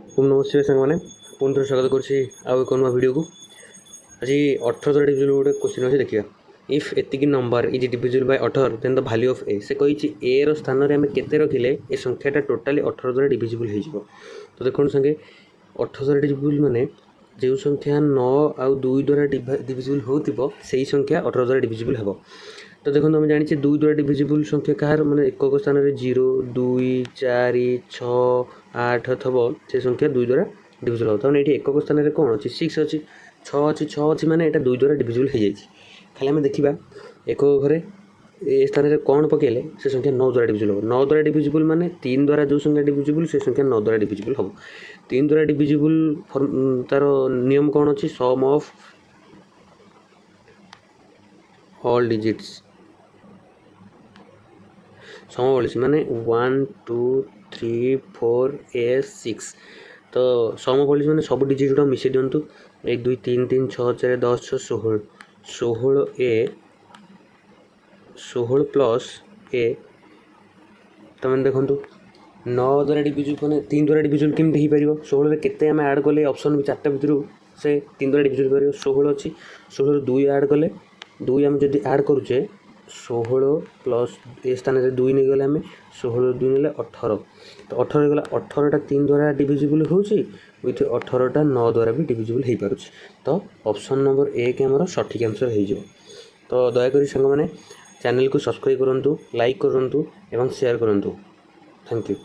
खूब नमस्ते सारे पुणी थे स्वागत कर भिडियो को आज 18 द्वारा डिविजिबल गोटे क्वेश्चन अच्छे देखिए इफ एतिक number is divisible by 18 then the value of A से कही ए रो स्थान में आम केते रखिले ए संख्याटा टोटाली 18 द्वारा डिविजिबल हो तो देखो संगे 18 द्वारा डिविजिबल माने जो संख्या 9 आउ 2 द्वारा डिविजिबल हो से संख्या 18 द्वारा डिविजिबल हे तो देखो आम जानी 2 द्वारा डिविजिबल संख्या कहार मैंने एक स्थान में 0 2 4 6 8 थब से संख्या 2 द्वारा डिविजिबल हो ये एक स्थान में कौन अच्छी 6 अच्छी 6 अच्छी 6 अच्छी माने यहाँ 2 द्वारा डिविजिबल हो जाए खाली आम देखा एक घरे ए स्थान में कौन पकेले से संख्या 9 द्वारा डिविजिबल हो 9 द्वारा डिविजिबल माने 3 द्वारा जो संख्या डिविजिबल से संख्या 9 द्वारा डिविजिबल हम 3 द्वारा डिविजिबल तार नियम कौन अच्छी सम ऑफ ऑल डिजिट्स सम बोली माने 1 2 3 4 6 तो सम बोली मैंने सब डिजिट गुड़ा मिसे दिंतु 1 2 3 3 6 4 10 6 16 16 ए 16 प्लस ए तो मैंने देखो 9 द्वारा डिविजिबल मैंने 3 द्वारा डिविजिबल केमती हो पार 16 केते आम ऐड कले ऑप्शन भी 4टा भितर से 3 द्वारा डिविजिबल कर 16 अच्छी 16 2 ऐड कले 2 आम जब ऐड करुचे 16 प्लस ए स्थान में 2 नहीं गले आम 16 2 ने 18 तो 18 गला 18टा 3 द्वारा डिविजिबल होची विथ 18टा 9 द्वारा भी डिविजिबल हो पार तो ऑप्शन नंबर 1 आमर सठिक आंसर हो तो दयाकोरी सांग मैंने चैनल को सब्सक्राइब करूँ लाइक करूँ एवं शेयर करूँ थैंक यू।